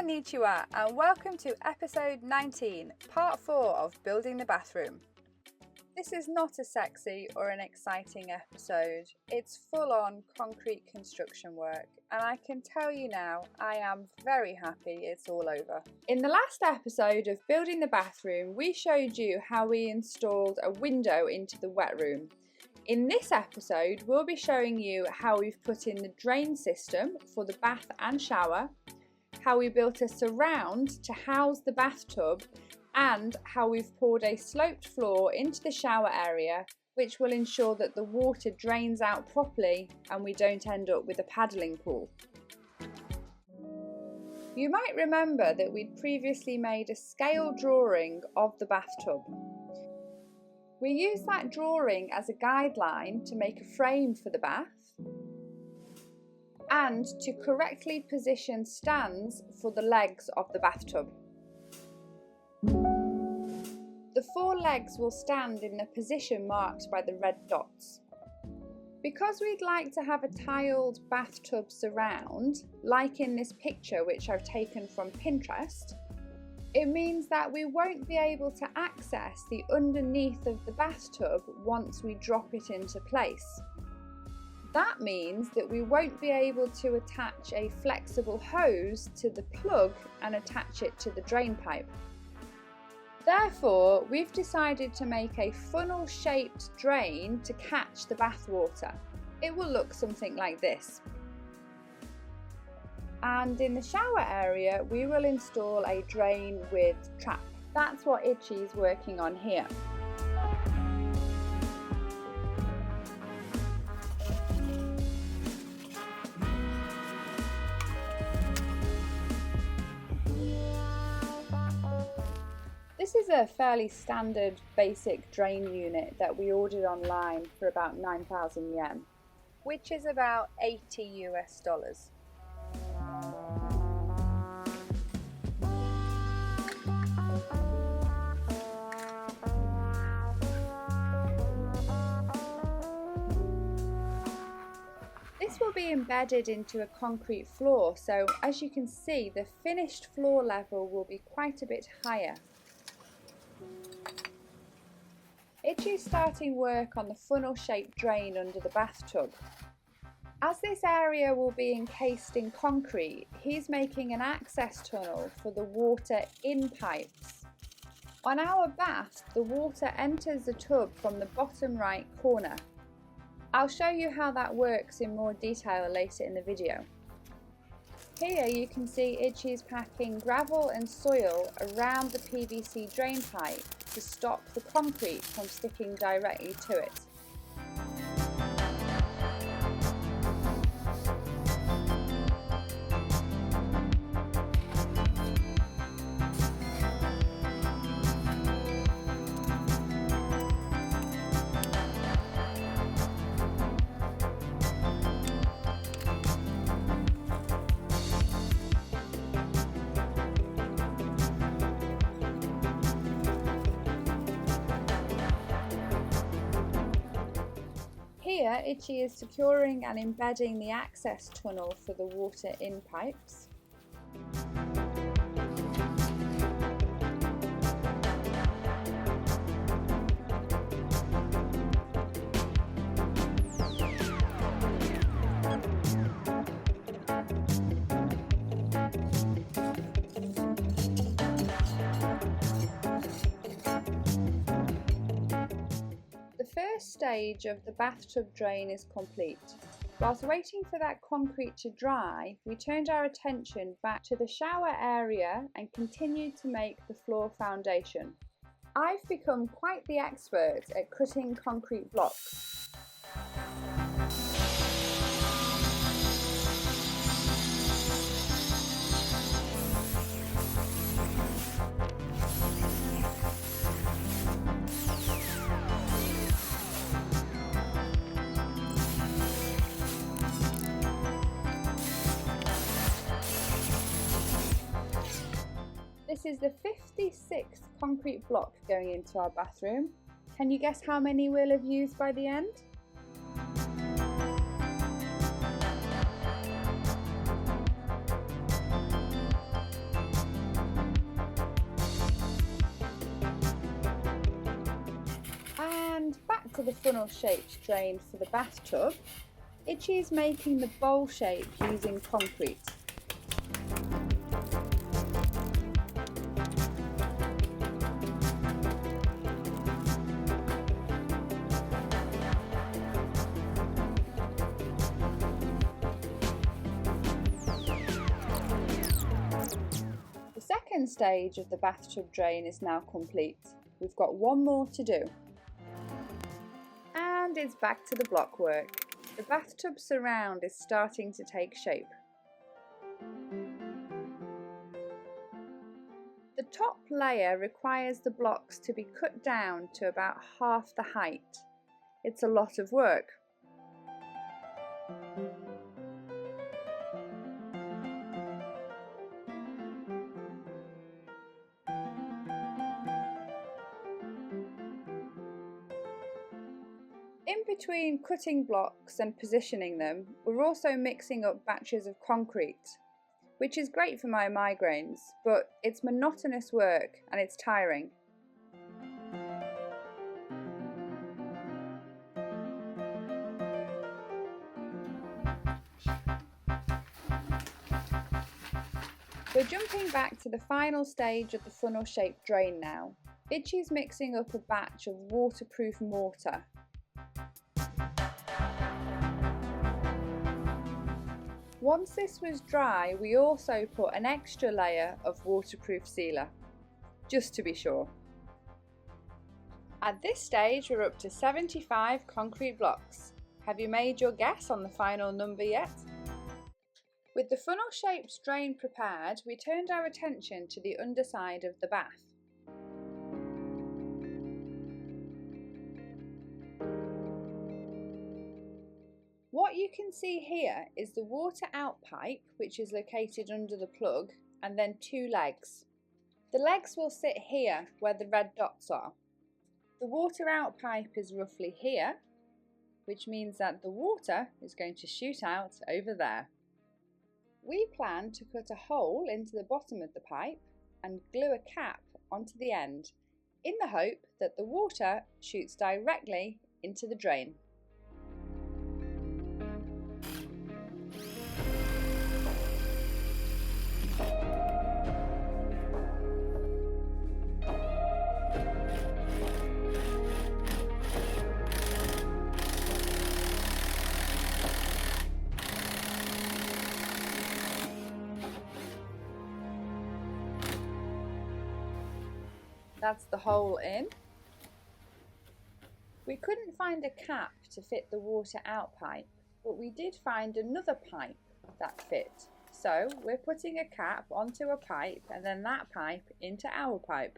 Konnichiwa and welcome to episode 19, part 4 of Building the Bathroom. This is not a sexy or an exciting episode, it's full-on concrete construction work, and I can tell you now, I am very happy it's all over. In the last episode of Building the Bathroom, we showed you how we installed a window into the wet room. In this episode, we'll be showing you how we've put in the drain system for the bath and shower, how we built a surround to house the bathtub, and how we've poured a sloped floor into the shower area, which will ensure that the water drains out properly and we don't end up with a paddling pool. You might remember that we'd previously made a scale drawing of the bathtub. We used that drawing as a guideline to make a frame for the bath and to correctly position stands for the legs of the bathtub. The 4 legs will stand in the position marked by the red dots. Because we'd like to have a tiled bathtub surround, like in this picture which I've taken from Pinterest, it means that we won't be able to access the underneath of the bathtub once we drop it into place. That means that we won't be able to attach a flexible hose to the plug and attach it to the drain pipe. Therefore, we've decided to make a funnel-shaped drain to catch the bath water. It will look something like this. And in the shower area, we will install a drain with trap. That's what Itchy's working on here. This is a fairly standard basic drain unit that we ordered online for about 9,000 yen, which is about $80 US. This will be embedded into a concrete floor, so as you can see, the finished floor level will be quite a bit higher. Itchy's starting work on the funnel-shaped drain under the bathtub. As this area will be encased in concrete, he's making an access tunnel for the water in pipes. On our bath, the water enters the tub from the bottom right corner. I'll show you how that works in more detail later in the video. Here you can see Itchy's packing gravel and soil around the PVC drain pipe to stop the concrete from sticking directly to it. Here, Itchy is securing and embedding the access tunnel for the water in pipes. The first stage of the bathtub drain is complete. Whilst waiting for that concrete to dry, we turned our attention back to the shower area and continued to make the floor foundation. I've become quite the expert at cutting concrete blocks. This is the 56th concrete block going into our bathroom. Can you guess how many we'll have used by the end? to the funnel-shaped drain for the bathtub, Itchy is making the bowl shape using concrete. The second stage of the bathtub drain is now complete. We've got one more to do. And it's back to the block work. The bathtub surround is starting to take shape. The top layer requires the blocks to be cut down to about half the height. It's a lot of work. In between cutting blocks and positioning them, we're also mixing up batches of concrete, which is great for my migraines, but it's monotonous work and it's tiring. We're jumping back to the final stage of the funnel-shaped drain now. Itchy's mixing up a batch of waterproof mortar. Once this was dry, we also put an extra layer of waterproof sealer, just to be sure. At this stage, we're up to 75 concrete blocks. Have you made your guess on the final number yet? With the funnel-shaped drain prepared, we turned our attention to the underside of the bath. What you can see here is the water out pipe, which is located under the plug, and then two legs. The legs will sit here where the red dots are. The water out pipe is roughly here, which means that the water is going to shoot out over there. We plan to cut a hole into the bottom of the pipe and glue a cap onto the end, in the hope that the water shoots directly into the drain. That's the hole in. We couldn't find a cap to fit the water out pipe, but we did find another pipe that fit. So we're putting a cap onto a pipe and then that pipe into our pipe.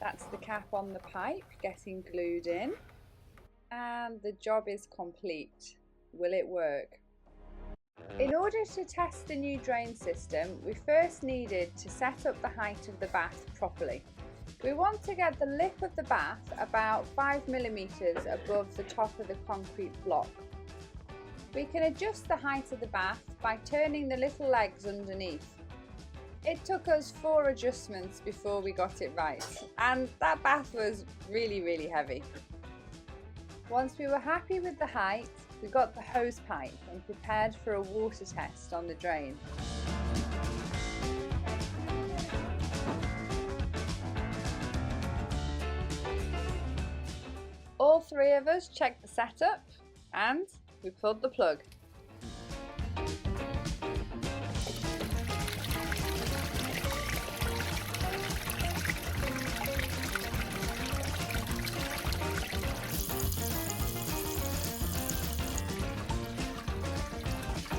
That's the cap on the pipe getting glued in, and the job is complete. Will it work? In order to test the new drain system, we first needed to set up the height of the bath properly. We want to get the lip of the bath about 5mm above the top of the concrete block. We can adjust the height of the bath by turning the little legs underneath. It took us 4 adjustments before we got it right, and that bath was really heavy. Once we were happy with the height, we got the hose pipe and prepared for a water test on the drain. All 3 of us checked the setup and we pulled the plug.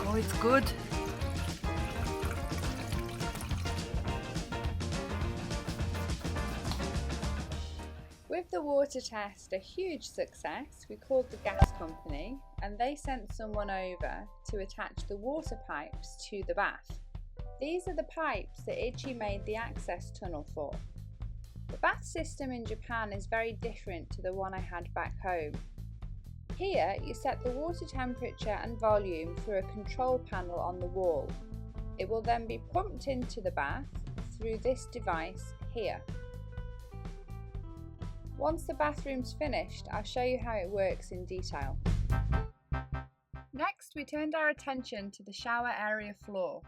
Oh, it's good. With the water test a huge success, we called the gas company and they sent someone over to attach the water pipes to the bath. These are the pipes that Ichi made the access tunnel for. The bath system in Japan is very different to the one I had back home. Here you set the water temperature and volume through a control panel on the wall. It will then be pumped into the bath through this device here. Once the bathroom's finished, I'll show you how it works in detail. Next, we turned our attention to the shower area floor.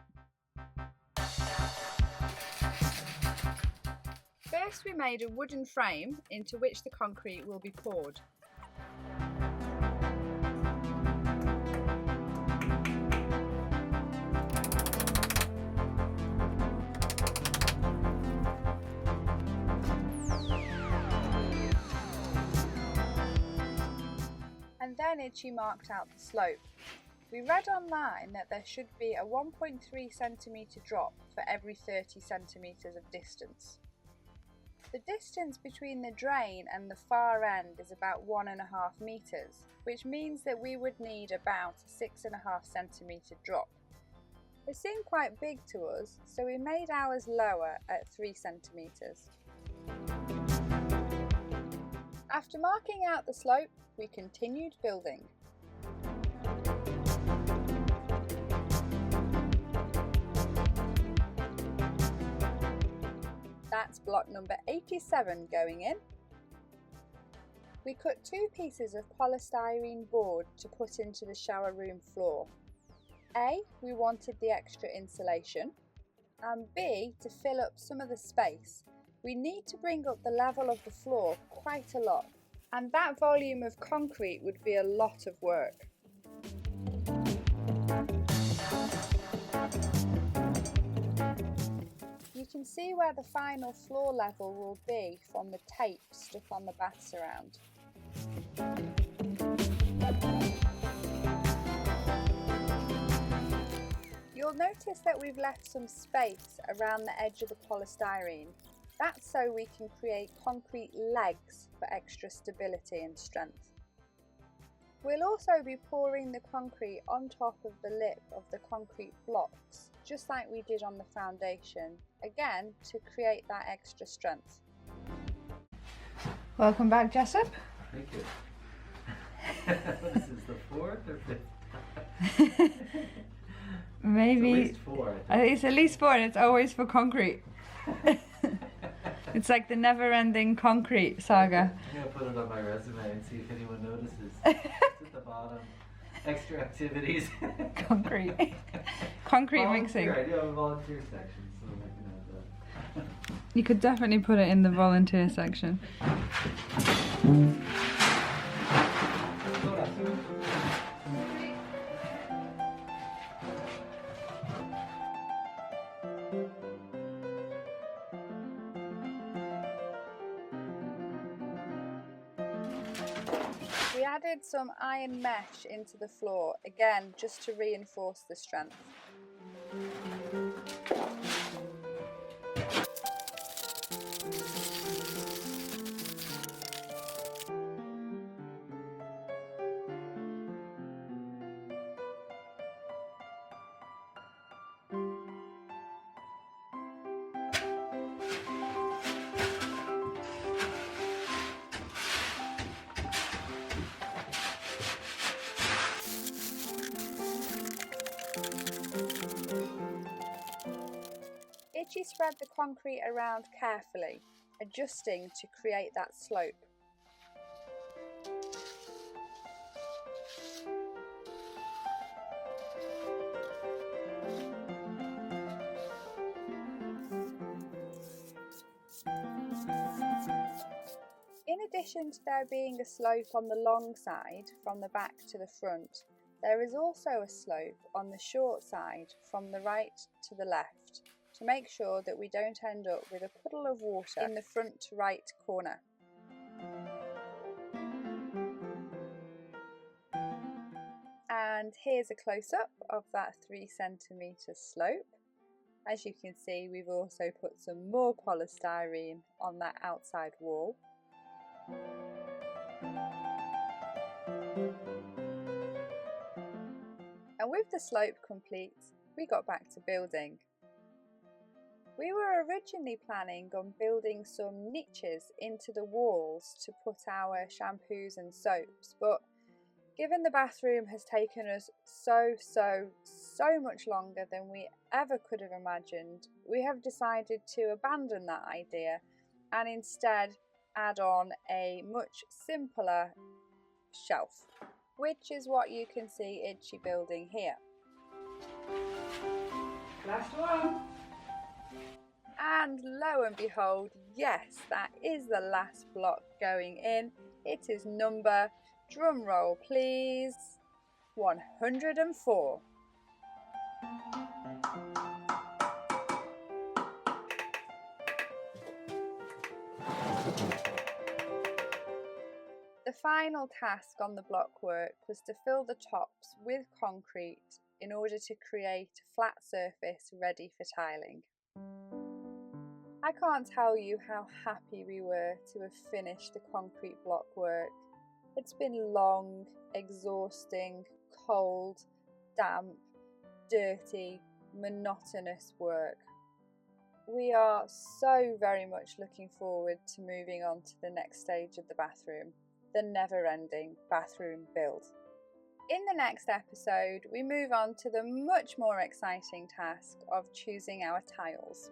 First, we made a wooden frame into which the concrete will be poured. And then Ichi marked out the slope. We read online that there should be a 1.3 centimetre drop for every 30 centimetres of distance. The distance between the drain and the far end is about 1.5 metres, which means that we would need about a 6.5 centimetre drop. It seemed quite big to us, so we made ours lower at 3 centimetres. After marking out the slope, we continued building. That's block number 87 going in. We cut 2 pieces of polystyrene board to put into the shower room floor. A, we wanted the extra insulation, and B, to fill up some of the space. We need to bring up the level of the floor quite a lot, and that volume of concrete would be a lot of work. You can see where the final floor level will be from the tape stuck on the bath surround. You'll notice that we've left some space around the edge of the polystyrene. That's so we can create concrete legs for extra stability and strength. We'll also be pouring the concrete on top of the lip of the concrete blocks, just like we did on the foundation, again to create that extra strength. Welcome back, Jessop. Thank you. This is the 4th or 5th? Maybe. It's at least 4. It's at least 4 and it's always for concrete. It's like the never-ending concrete saga. I'm going to put it on my resume and see if anyone notices. It's at the bottom. Extra activities. Concrete volunteer. mixing. I do have a volunteer section, so I can have that. You could definitely put it in the volunteer section. We added some iron mesh into the floor, again just to reinforce the strength. Ichi spread the concrete around carefully, adjusting to create that slope. In addition to there being a slope on the long side from the back to the front, there is also a slope on the short side from the right to the left, to make sure that we don't end up with a puddle of water in the front right corner. And here's a close-up of that 3 centimetre slope. As you can see, we've also put some more polystyrene on that outside wall. And with the slope complete, we got back to building. We were originally planning on building some niches into the walls to put our shampoos and soaps, but given the bathroom has taken us so much longer than we ever could have imagined, we have decided to abandon that idea and instead add on a much simpler shelf, which is what you can see Itchy building here. Last one. And lo and behold, yes, that is the last block going in. It is number, drum roll please, 104. The final task on the block work was to fill the tops with concrete in order to create a flat surface ready for tiling. I can't tell you how happy we were to have finished the concrete block work. It's been long, exhausting, cold, damp, dirty, monotonous work. We are so very much looking forward to moving on to the next stage of the bathroom, the never-ending bathroom build. In the next episode, we move on to the much more exciting task of choosing our tiles.